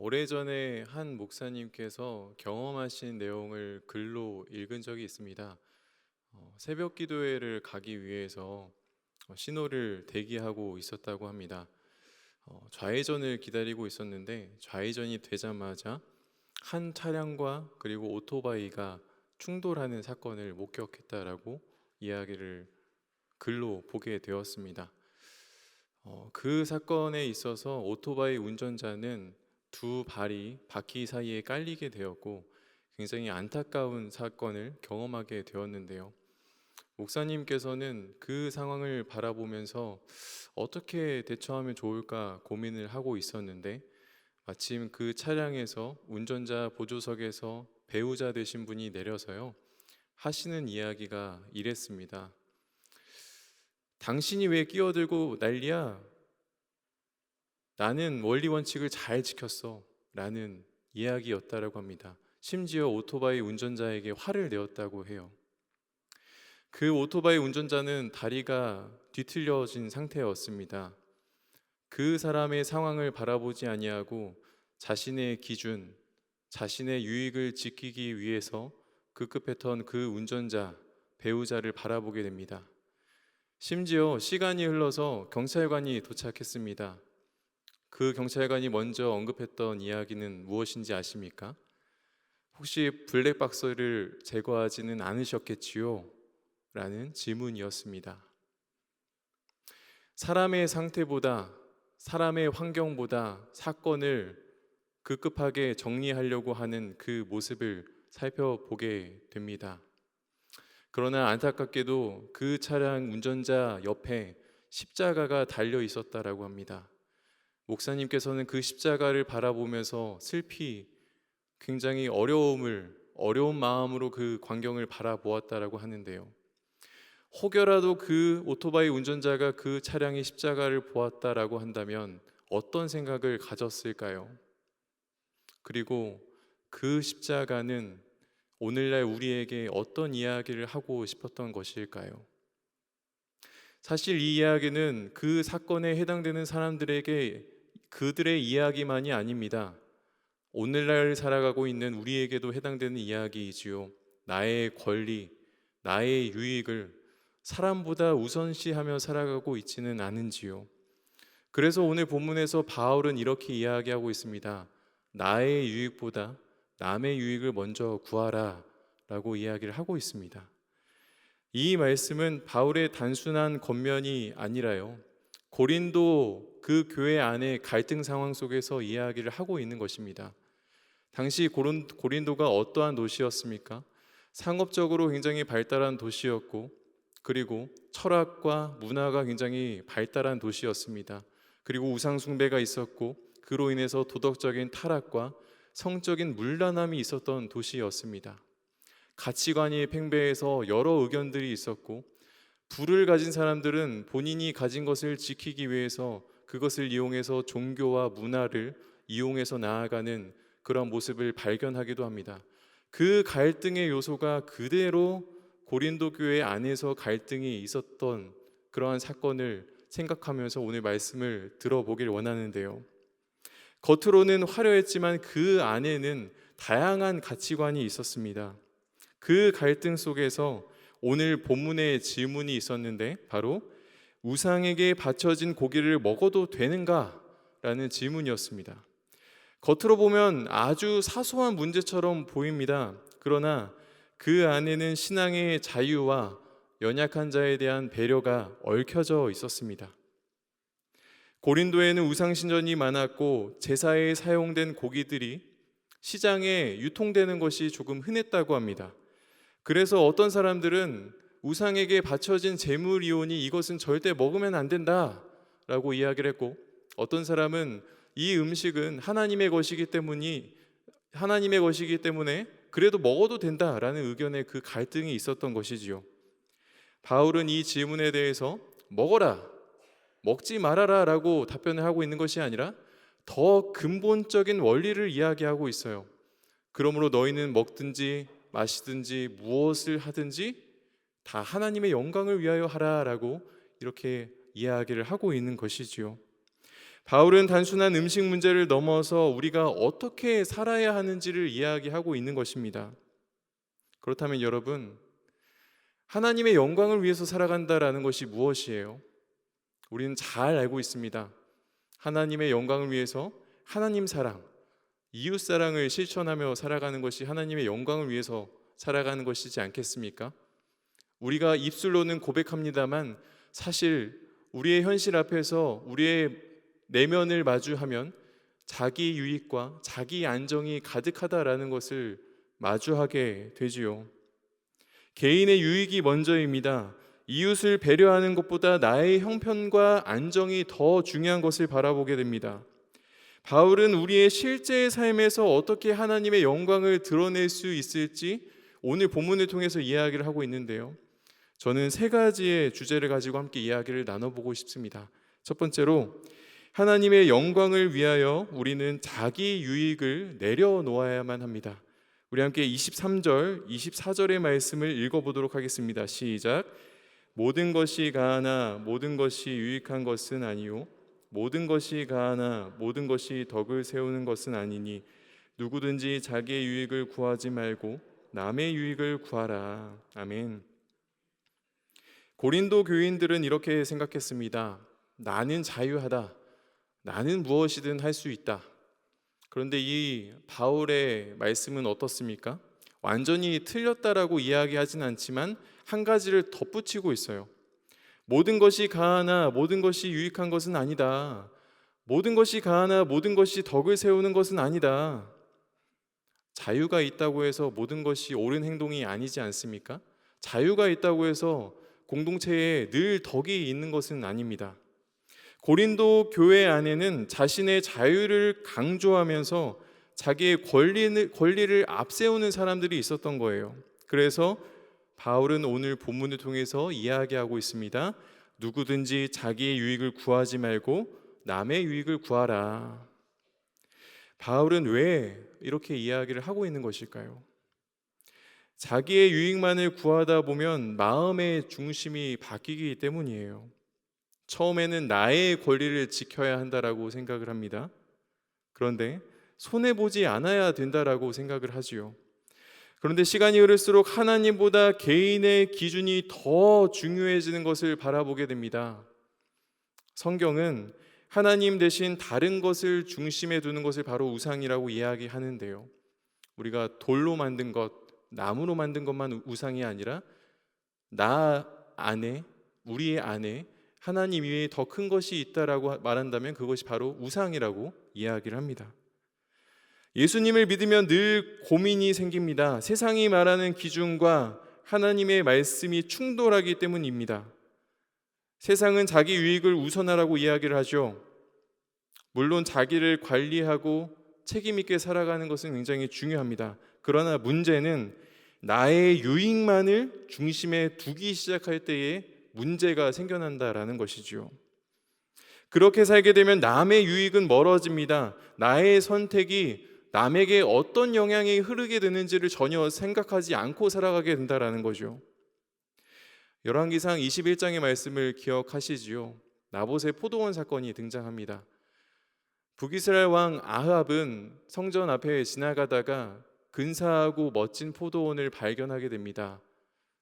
오래전에 한 목사님께서 경험하신 내용을 글로 읽은 적이 있습니다. 새벽 기도회를 가기 위해서 신호를 대기하고 있었다고 합니다. 좌회전을 기다리고 있었는데 좌회전이 되자마자 한 차량과 그리고 오토바이가 충돌하는 사건을 목격했다라고 이야기를 글로 보게 되었습니다. 그 사건에 있어서 오토바이 운전자는 두 발이 바퀴 사이에 깔리게 되었고 굉장히 안타까운 사건을 경험하게 되었는데요. 목사님께서는 그 상황을 바라보면서 어떻게 대처하면 좋을까 고민을 하고 있었는데 마침 그 차량에서 운전자 보조석에서 배우자 되신 분이 내려서요. 하시는 이야기가 이랬습니다. 당신이 왜 끼어들고 난리야? 나는 원리 원칙을 잘 지켰어 라는 이야기였다라고 합니다. 심지어 오토바이 운전자에게 화를 내었다고 해요. 그 오토바이 운전자는 다리가 뒤틀려진 상태였습니다. 그 사람의 상황을 바라보지 아니하고 자신의 기준, 자신의 유익을 지키기 위해서 급급했던 그 운전자, 배우자를 바라보게 됩니다. 심지어 시간이 흘러서 경찰관이 도착했습니다. 그 경찰관이 먼저 언급했던 이야기는 무엇인지 아십니까? 혹시 블랙박스를 제거하지는 않으셨겠지요? 라는 질문이었습니다. 사람의 상태보다, 사람의 환경보다 사건을 급급하게 정리하려고 하는 그 모습을 살펴보게 됩니다. 그러나 안타깝게도 그 차량 운전자 옆에 십자가가 달려 있었다라고 합니다. 목사님께서는 그 십자가를 바라보면서 슬피 굉장히 어려운 마음으로 그 광경을 바라보았다라고 하는데요. 혹여라도 그 오토바이 운전자가 그 차량의 십자가를 보았다라고 한다면 어떤 생각을 가졌을까요? 그리고 그 십자가는 오늘날 우리에게 어떤 이야기를 하고 싶었던 것일까요? 사실 이 이야기는 그 사건에 해당되는 사람들에게 그들의 이야기만이 아닙니다. 오늘날 살아가고 있는 우리에게도 해당되는 이야기이지요. 나의 권리, 나의 유익을 사람보다 우선시하며 살아가고 있지는 않은지요. 그래서 오늘 본문에서 바울은 이렇게 이야기하고 있습니다. 나의 유익보다 남의 유익을 먼저 구하라 라고 이야기를 하고 있습니다. 이 말씀은 바울의 단순한 겉면이 아니라요, 고린도 그 교회 안에 갈등 상황 속에서 이야기를 하고 있는 것입니다. 당시 고린도가 어떠한 도시였습니까? 상업적으로 굉장히 발달한 도시였고, 그리고 철학과 문화가 굉장히 발달한 도시였습니다. 그리고 우상숭배가 있었고, 그로 인해서 도덕적인 타락과 성적인 문란함이 있었던 도시였습니다. 가치관이 팽배해서 여러 의견들이 있었고, 부를 가진 사람들은 본인이 가진 것을 지키기 위해서 그것을 이용해서 종교와 문화를 이용해서 나아가는 그런 모습을 발견하기도 합니다. 그 갈등의 요소가 그대로 고린도 교회 안에서 갈등이 있었던 그러한 사건을 생각하면서 오늘 말씀을 들어보길 원하는데요. 겉으로는 화려했지만 그 안에는 다양한 가치관이 있었습니다. 그 갈등 속에서 오늘 본문의 질문이 있었는데 바로 우상에게 바쳐진 고기를 먹어도 되는가? 라는 질문이었습니다. 겉으로 보면 아주 사소한 문제처럼 보입니다. 그러나 그 안에는 신앙의 자유와 연약한 자에 대한 배려가 얽혀져 있었습니다. 고린도에는 우상신전이 많았고 제사에 사용된 고기들이 시장에 유통되는 것이 조금 흔했다고 합니다. 그래서 어떤 사람들은 우상에게 바쳐진 제물이오니 이것은 절대 먹으면 안 된다 라고 이야기를 했고, 어떤 사람은 이 음식은 하나님의 것이기 때문에 그래도 먹어도 된다라는 의견의 그 갈등이 있었던 것이지요. 바울은 이 질문에 대해서 먹어라, 먹지 말아라 라고 답변을 하고 있는 것이 아니라 더 근본적인 원리를 이야기하고 있어요. 그러므로 너희는 먹든지 마시든지 무엇을 하든지 다 하나님의 영광을 위하여 하라 라고 이렇게 이야기를 하고 있는 것이지요. 바울은 단순한 음식 문제를 넘어서 우리가 어떻게 살아야 하는지를 이야기하고 있는 것입니다. 그렇다면 여러분, 하나님의 영광을 위해서 살아간다라는 것이 무엇이에요? 우리는 잘 알고 있습니다. 하나님의 영광을 위해서 하나님 사랑, 이웃 사랑을 실천하며 살아가는 것이 하나님의 영광을 위해서 살아가는 것이지 않겠습니까? 우리가 입술로는 고백합니다만 사실 우리의 현실 앞에서 우리의 내면을 마주하면 자기 유익과 자기 안정이 가득하다라는 것을 마주하게 되지요. 개인의 유익이 먼저입니다. 이웃을 배려하는 것보다 나의 형편과 안정이 더 중요한 것을 바라보게 됩니다. 바울은 우리의 실제 삶에서 어떻게 하나님의 영광을 드러낼 수 있을지 오늘 본문을 통해서 이야기를 하고 있는데요. 저는 세 가지의 주제를 가지고 함께 이야기를 나눠보고 싶습니다. 첫 번째로, 하나님의 영광을 위하여 우리는 자기 유익을 내려놓아야만 합니다. 우리 함께 23절, 24절의 말씀을 읽어보도록 하겠습니다. 시작. 모든 것이 가하나 모든 것이 유익한 것은 아니요 모든 것이 가하나 모든 것이 덕을 세우는 것은 아니니 누구든지 자기의 유익을 구하지 말고 남의 유익을 구하라. 아멘. 고린도 교인들은 이렇게 생각했습니다. 나는 자유하다. 나는 무엇이든 할 수 있다. 그런데 이 바울의 말씀은 어떻습니까? 완전히 틀렸다라고 이야기하진 않지만 한 가지를 덧붙이고 있어요. 모든 것이 가하나 모든 것이 유익한 것은 아니다. 모든 것이 가하나 모든 것이 덕을 세우는 것은 아니다. 자유가 있다고 해서 모든 것이 옳은 행동이 아니지 않습니까? 자유가 있다고 해서 공동체에 늘 덕이 있는 것은 아닙니다. 고린도 교회 안에는 자신의 자유를 강조하면서 자기의 권리를 앞세우는 사람들이 있었던 거예요. 그래서 바울은 오늘 본문을 통해서 이야기하고 있습니다. 누구든지 자기의 유익을 구하지 말고 남의 유익을 구하라. 바울은 왜 이렇게 이야기를 하고 있는 것일까요? 자기의 유익만을 구하다 보면 마음의 중심이 바뀌기 때문이에요. 처음에는 나의 권리를 지켜야 한다라고 생각을 합니다. 그런데 손해보지 않아야 된다라고 생각을 하지요. 그런데 시간이 흐를수록 하나님보다 개인의 기준이 더 중요해지는 것을 바라보게 됩니다. 성경은 하나님 대신 다른 것을 중심에 두는 것을 바로 우상이라고 이야기하는데요. 우리가 돌로 만든 것, 나무로 만든 것만 우상이 아니라 나 안에, 우리의 안에 하나님 위에 더 큰 것이 있다라고 말한다면 그것이 바로 우상이라고 이야기를 합니다. 예수님을 믿으면 늘 고민이 생깁니다. 세상이 말하는 기준과 하나님의 말씀이 충돌하기 때문입니다. 세상은 자기 유익을 우선하라고 이야기를 하죠. 물론 자기를 관리하고 책임 있게 살아가는 것은 굉장히 중요합니다. 그러나 문제는 나의 유익만을 중심에 두기 시작할 때에 문제가 생겨난다라는 것이지요. 그렇게 살게 되면 남의 유익은 멀어집니다. 나의 선택이 남에게 어떤 영향이 흐르게 되는지를 전혀 생각하지 않고 살아가게 된다라는 거죠. 열왕기상 21장의 말씀을 기억하시지요. 나봇의 포도원 사건이 등장합니다. 북이스라엘 왕 아합은 성전 앞에 지나가다가 근사하고 멋진 포도원을 발견하게 됩니다.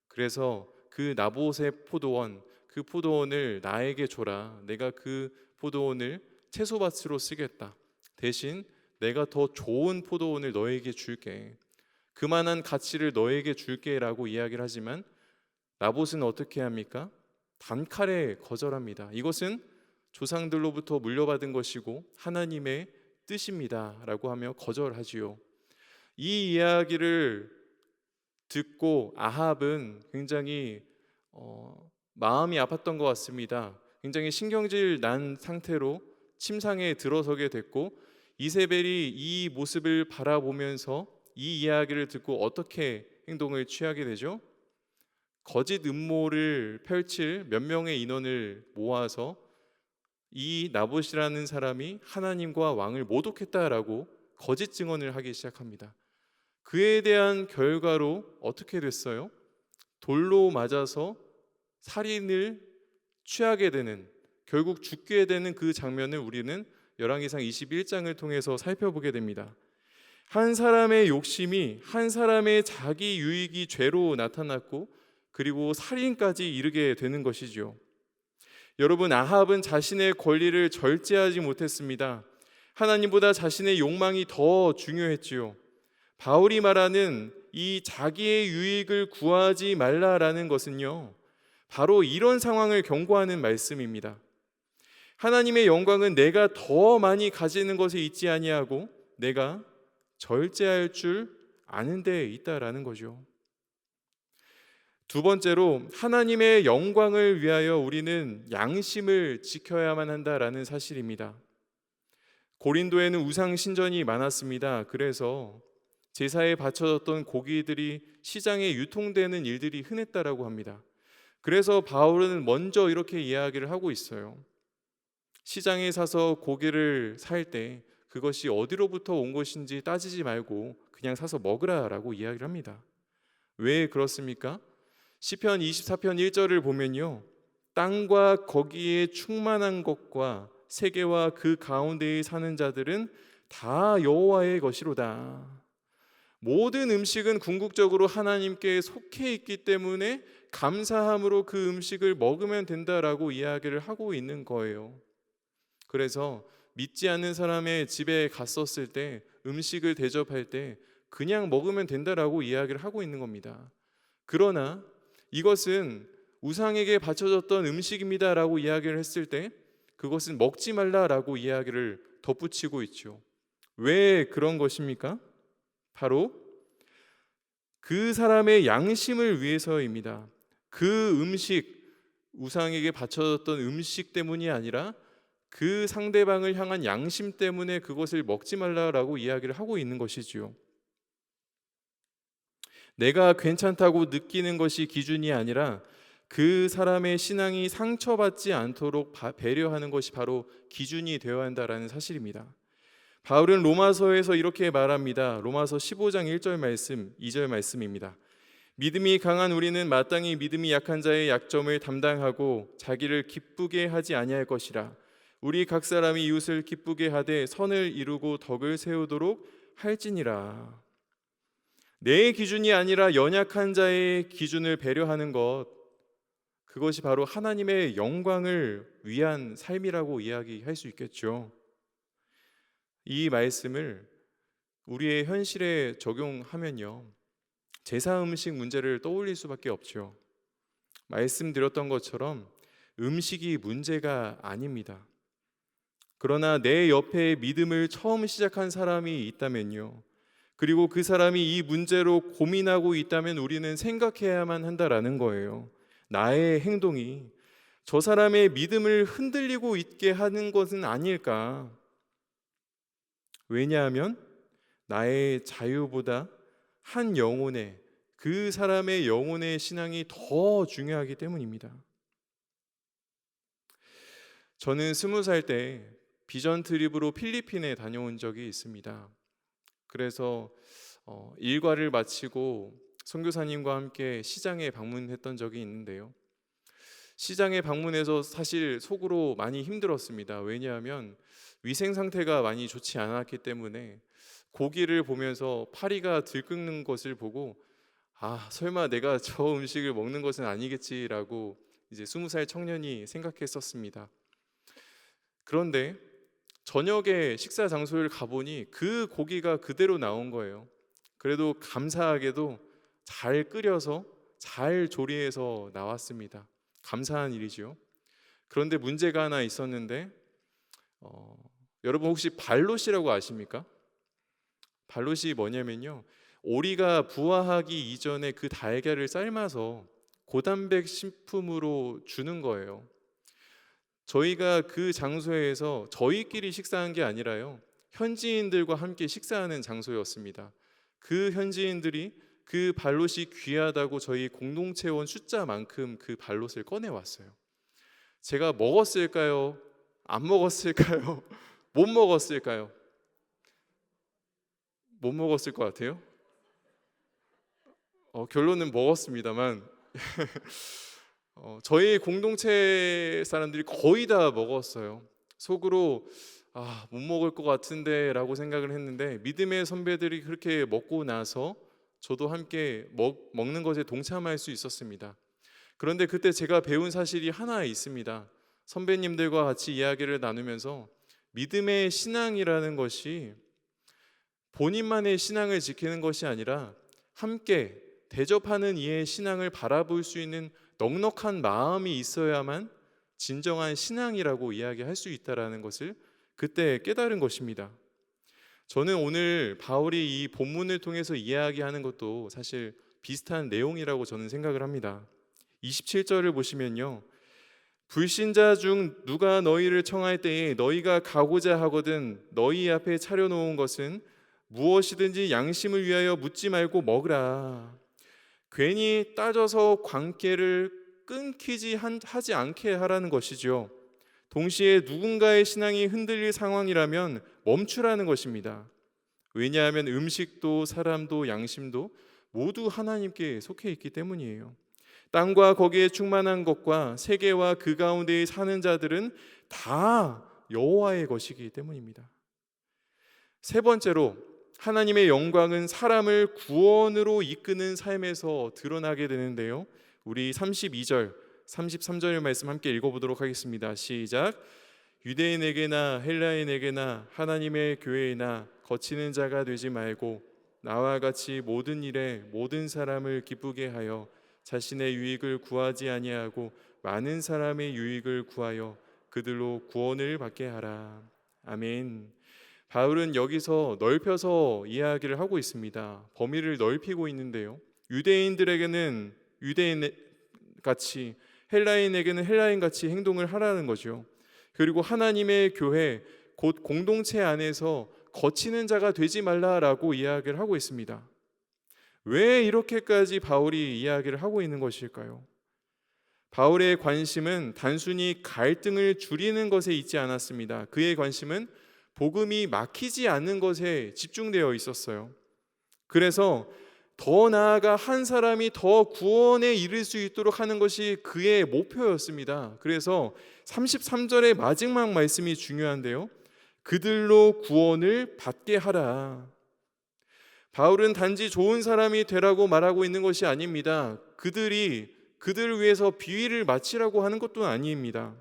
그래서 그 나봇의 포도원, 그 포도원을 나에게 줘라. 내가 그 포도원을 채소밭으로 쓰겠다. 대신 내가 더 좋은 포도원을 너에게 줄게. 그만한 가치를 너에게 줄게라고 이야기를 하지만 나봇은 어떻게 합니까? 단칼에 거절합니다. 이것은 조상들로부터 물려받은 것이고 하나님의 뜻입니다 라고 하며 거절하지요. 이 이야기를 듣고 아합은 굉장히 마음이 아팠던 것 같습니다. 굉장히 신경질 난 상태로 침상에 들어서게 됐고 이세벨이 이 모습을 바라보면서 이 이야기를 듣고 어떻게 행동을 취하게 되죠? 거짓 음모를 펼칠 몇 명의 인원을 모아서 이 나봇이라는 사람이 하나님과 왕을 모독했다라고 거짓 증언을 하기 시작합니다. 그에 대한 결과로 어떻게 됐어요? 돌로 맞아서 살인을 취하게 되는, 결국 죽게 되는 그 장면을 우리는 열왕기상 21장을 통해서 살펴보게 됩니다. 한 사람의 욕심이 한 사람의 자기 유익이 죄로 나타났고 그리고 살인까지 이르게 되는 것이죠. 여러분, 아합은 자신의 권리를 절제하지 못했습니다. 하나님보다 자신의 욕망이 더 중요했지요. 바울이 말하는 이 자기의 유익을 구하지 말라라는 것은요, 바로 이런 상황을 경고하는 말씀입니다. 하나님의 영광은 내가 더 많이 가지는 것에 있지 아니하고 내가 절제할 줄 아는 데에 있다라는 거죠. 두 번째로, 하나님의 영광을 위하여 우리는 양심을 지켜야만 한다라는 사실입니다. 고린도에는 우상 신전이 많았습니다. 그래서 제사에 바쳐졌던 고기들이 시장에 유통되는 일들이 흔했다라고 합니다. 그래서 바울은 먼저 이렇게 이야기를 하고 있어요. 시장에 사서 고기를 살 때 그것이 어디로부터 온 것인지 따지지 말고 그냥 사서 먹으라라고 이야기를 합니다. 왜 그렇습니까? 시편 24편 1절을 보면요, 땅과 거기에 충만한 것과 세계와 그 가운데에 사는 자들은 다 여호와의 것이로다. 모든 음식은 궁극적으로 하나님께 속해 있기 때문에 감사함으로 그 음식을 먹으면 된다라고 이야기를 하고 있는 거예요. 그래서 믿지 않는 사람의 집에 갔었을 때 음식을 대접할 때 그냥 먹으면 된다라고 이야기를 하고 있는 겁니다. 그러나 이것은 우상에게 바쳐졌던 음식입니다라고 이야기를 했을 때 그것은 먹지 말라라고 이야기를 덧붙이고 있죠. 왜 그런 것입니까? 바로 그 사람의 양심을 위해서입니다. 그 음식, 우상에게 바쳐졌던 음식 때문이 아니라 그 상대방을 향한 양심 때문에 그것을 먹지 말라라고 이야기를 하고 있는 것이지요. 내가 괜찮다고 느끼는 것이 기준이 아니라 그 사람의 신앙이 상처받지 않도록 배려하는 것이 바로 기준이 되어야 한다라는 사실입니다. 바울은 로마서에서 이렇게 말합니다. 로마서 15장 1절 말씀, 2절 말씀입니다. 믿음이 강한 우리는 마땅히 믿음이 약한 자의 약점을 담당하고 자기를 기쁘게 하지 아니할 것이라. 우리 각 사람이 이웃을 기쁘게 하되 선을 이루고 덕을 세우도록 할지니라. 내 기준이 아니라 연약한 자의 기준을 배려하는 것, 그것이 바로 하나님의 영광을 위한 삶이라고 이야기할 수 있겠죠. 이 말씀을 우리의 현실에 적용하면요, 제사 음식 문제를 떠올릴 수밖에 없죠. 말씀드렸던 것처럼 음식이 문제가 아닙니다. 그러나 내 옆에 믿음을 처음 시작한 사람이 있다면요, 그리고 그 사람이 이 문제로 고민하고 있다면 우리는 생각해야만 한다라는 거예요. 나의 행동이 저 사람의 믿음을 흔들리고 있게 하는 것은 아닐까? 왜냐하면 나의 자유보다 한 영혼의, 그 사람의 영혼의 신앙이 더 중요하기 때문입니다. 저는 20살 때 비전 트립으로 필리핀에 다녀온 적이 있습니다. 그래서 일과를 마치고 선교사님과 함께 시장에 방문했던 적이 있는데요, 시장에 방문해서 사실 속으로 많이 힘들었습니다. 왜냐하면 위생 상태가 많이 좋지 않았기 때문에 고기를 보면서 파리가 들끓는 것을 보고 설마 내가 저 음식을 먹는 것은 아니겠지라고 이제 20살 청년이 생각했었습니다. 그런데 저녁에 식사 장소를 가보니 그 고기가 그대로 나온 거예요. 그래도 감사하게도 잘 끓여서 잘 조리해서 나왔습니다. 감사한 일이죠. 그런데 문제가 하나 있었는데, 여러분 혹시 발롯이라고 아십니까? 발롯이 뭐냐면요, 오리가 부화하기 이전에 그 달걀을 삶아서 고단백 식품으로 주는 거예요. 저희가 그 장소에서 저희끼리 식사한 게 아니라요, 현지인들과 함께 식사하는 장소였습니다. 그 현지인들이 그 발롯이 귀하다고 저희 공동체원 숫자만큼 그 발롯을 꺼내왔어요. 제가 먹었을까요? 안 먹었을까요? 못 먹었을까요? 못 먹었을 것 같아요. 결론은 먹었습니다만 저희 공동체 사람들이 거의 다 먹었어요. 속으로 못 먹을 것 같은데 라고 생각을 했는데, 믿음의 선배들이 그렇게 먹고 나서 저도 함께 먹는 것에 동참할 수 있었습니다. 그런데 그때 제가 배운 사실이 하나 있습니다. 선배님들과 같이 이야기를 나누면서 믿음의 신앙이라는 것이 본인만의 신앙을 지키는 것이 아니라 함께 대접하는 이의 신앙을 바라볼 수 있는 넉넉한 마음이 있어야만 진정한 신앙이라고 이야기할 수 있다는 것을 그때 깨달은 것입니다. 저는 오늘 바울이 이 본문을 통해서 이야기하는 것도 사실 비슷한 내용이라고 저는 생각을 합니다. 27절을 보시면요, 불신자 중 누가 너희를 청할 때에 너희가 가고자 하거든 너희 앞에 차려놓은 것은 무엇이든지 양심을 위하여 묻지 말고 먹으라. 괜히 따져서 관계를 하지 않게 하라는 것이죠. 동시에 누군가의 신앙이 흔들릴 상황이라면 멈추라는 것입니다. 왜냐하면 음식도 사람도 양심도 모두 하나님께 속해 있기 때문이에요. 땅과 거기에 충만한 것과 세계와 그 가운데에 사는 자들은 다 여호와의 것이기 때문입니다. 세 번째로, 하나님의 영광은 사람을 구원으로 이끄는 삶에서 드러나게 되는데요, 우리 32절, 33절의 말씀 함께 읽어보도록 하겠습니다. 시작. 유대인에게나 헬라인에게나 하나님의 교회이나 거치는 자가 되지 말고 나와 같이 모든 일에 모든 사람을 기쁘게 하여 자신의 유익을 구하지 아니하고 많은 사람의 유익을 구하여 그들로 구원을 받게 하라. 아멘. 바울은 여기서 넓혀서 이야기를 하고 있습니다. 범위를 넓히고 있는데요, 유대인들에게는 유대인 같이, 헬라인에게는 헬라인 같이 행동을 하라는 거죠. 그리고 하나님의 교회, 곧 공동체 안에서 거치는 자가 되지 말라라고 이야기를 하고 있습니다. 왜 이렇게까지 바울이 이야기를 하고 있는 것일까요? 바울의 관심은 단순히 갈등을 줄이는 것에 있지 않았습니다. 그의 관심은 복음이 막히지 않는 것에 집중되어 있었어요. 그래서 더 나아가 한 사람이 더 구원에 이를 수 있도록 하는 것이 그의 목표였습니다. 그래서 33절의 마지막 말씀이 중요한데요, 그들로 구원을 받게 하라. 바울은 단지 좋은 사람이 되라고 말하고 있는 것이 아닙니다. 그들을 위해서 비위를 마치라고 하는 것도 아닙니다.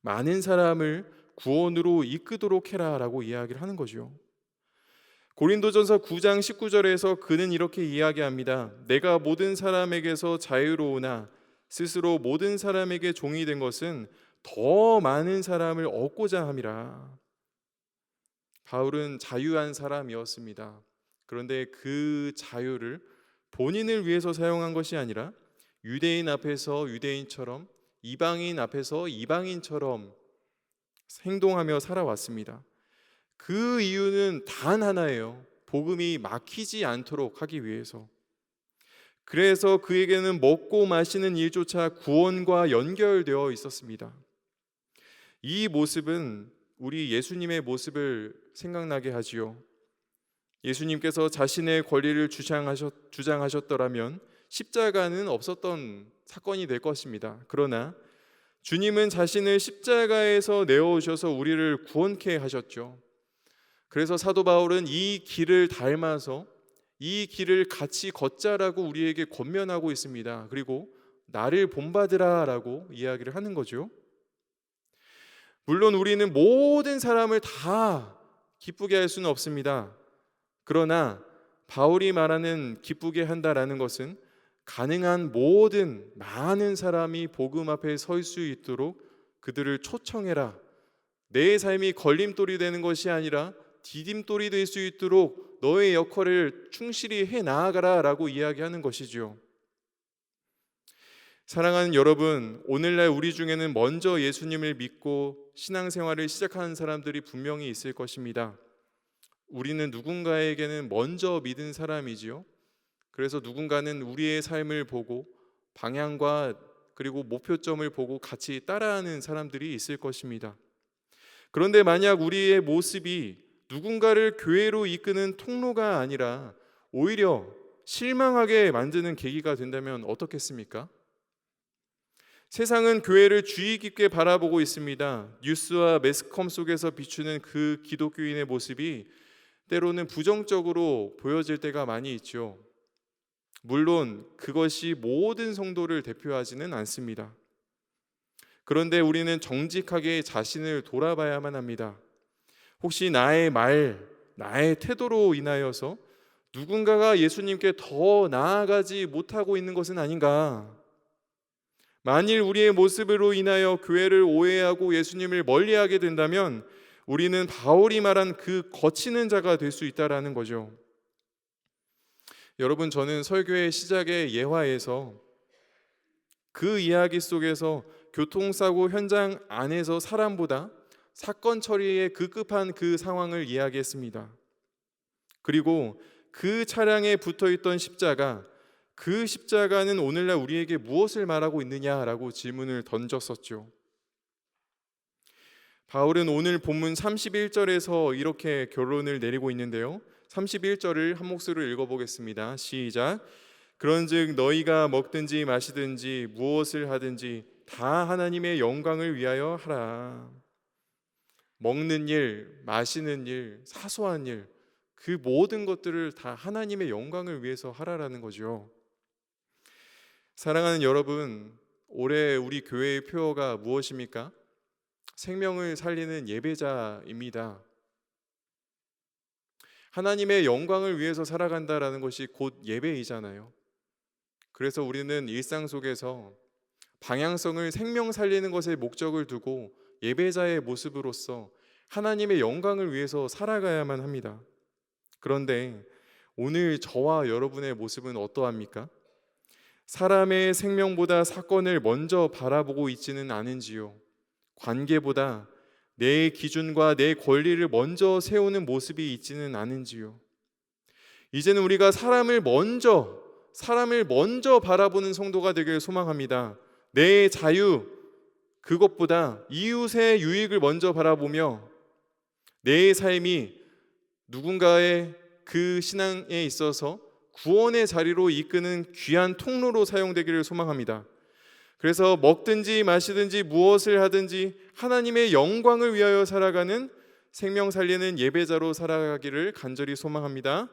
많은 사람을 구원으로 이끄도록 해라라고 이야기를 하는 거죠. 고린도전서 9장 19절에서 그는 이렇게 이야기합니다. 내가 모든 사람에게서 자유로우나 스스로 모든 사람에게 종이 된 것은 더 많은 사람을 얻고자 함이라. 바울은 자유한 사람이었습니다. 그런데 그 자유를 본인을 위해서 사용한 것이 아니라 유대인 앞에서 유대인처럼, 이방인 앞에서 이방인처럼 행동하며 살아왔습니다. 그 이유는 단 하나예요. 복음이 막히지 않도록 하기 위해서. 그래서 그에게는 먹고 마시는 일조차 구원과 연결되어 있었습니다. 이 모습은 우리 예수님의 모습을 생각나게 하지요. 예수님께서 자신의 권리를 주장하셨더라면 십자가는 없었던 사건이 될 것입니다. 그러나 주님은 자신을 십자가에서 내어오셔서 우리를 구원케 하셨죠. 그래서 사도 바울은 이 길을 닮아서 이 길을 같이 걷자라고 우리에게 권면하고 있습니다. 그리고 나를 본받으라라고 이야기를 하는 거죠. 물론 우리는 모든 사람을 다 기쁘게 할 수는 없습니다. 그러나 바울이 말하는 기쁘게 한다라는 것은 가능한 모든 많은 사람이 복음 앞에 설 수 있도록 그들을 초청해라. 내 삶이 걸림돌이 되는 것이 아니라 디딤돌이 될 수 있도록 너의 역할을 충실히 해 나아가라 라고 이야기하는 것이죠. 사랑하는 여러분, 오늘날 우리 중에는 먼저 예수님을 믿고 신앙생활을 시작하는 사람들이 분명히 있을 것입니다. 우리는 누군가에게는 먼저 믿은 사람이지요. 그래서 누군가는 우리의 삶을 보고 방향과 그리고 목표점을 보고 같이 따라하는 사람들이 있을 것입니다. 그런데 만약 우리의 모습이 누군가를 교회로 이끄는 통로가 아니라 오히려 실망하게 만드는 계기가 된다면 어떻겠습니까? 세상은 교회를 주의 깊게 바라보고 있습니다. 뉴스와 매스컴 속에서 비추는 그 기독교인의 모습이 때로는 부정적으로 보여질 때가 많이 있죠. 물론 그것이 모든 성도를 대표하지는 않습니다. 그런데 우리는 정직하게 자신을 돌아봐야만 합니다. 혹시 나의 말, 나의 태도로 인하여서 누군가가 예수님께 더 나아가지 못하고 있는 것은 아닌가? 만일 우리의 모습으로 인하여 교회를 오해하고 예수님을 멀리하게 된다면 우리는 바울이 말한 그 거치는 자가 될 수 있다라는 거죠. 여러분, 저는 설교의 시작의 예화에서 그 이야기 속에서 교통사고 현장 안에서 사람보다 사건 처리에 급급한 그 상황을 이야기했습니다. 그리고 그 차량에 붙어있던 십자가, 그 십자가는 오늘날 우리에게 무엇을 말하고 있느냐라고 질문을 던졌었죠. 바울은 오늘 본문 31절에서 이렇게 결론을 내리고 있는데요. 31절을 한 목소리로 읽어보겠습니다. 시작. 그런즉 너희가 먹든지 마시든지 무엇을 하든지 다 하나님의 영광을 위하여 하라. 먹는 일, 마시는 일, 사소한 일, 그 모든 것들을 다 하나님의 영광을 위해서 하라라는 거죠. 사랑하는 여러분, 올해 우리 교회의 표어가 무엇입니까? 생명을 살리는 예배자입니다. 하나님의 영광을 위해서 살아간다라는 것이 곧 예배이잖아요. 그래서 우리는 일상 속에서 방향성을 생명 살리는 것에 목적을 두고 예배자의 모습으로서 하나님의 영광을 위해서 살아가야만 합니다. 그런데 오늘 저와 여러분의 모습은 어떠합니까? 사람의 생명보다 사건을 먼저 바라보고 있지는 않은지요? 관계보다 내 기준과 내 권리를 먼저 세우는 모습이 있지는 않은지요? 이제는 우리가 사람을 먼저 바라보는 성도가 되길 소망합니다. 내 자유, 그것보다 이웃의 유익을 먼저 바라보며 내 삶이 누군가의 그 신앙에 있어서 구원의 자리로 이끄는 귀한 통로로 사용되기를 소망합니다. 그래서 먹든지 마시든지 무엇을 하든지 하나님의 영광을 위하여 살아가는 생명 살리는 예배자로 살아가기를 간절히 소망합니다.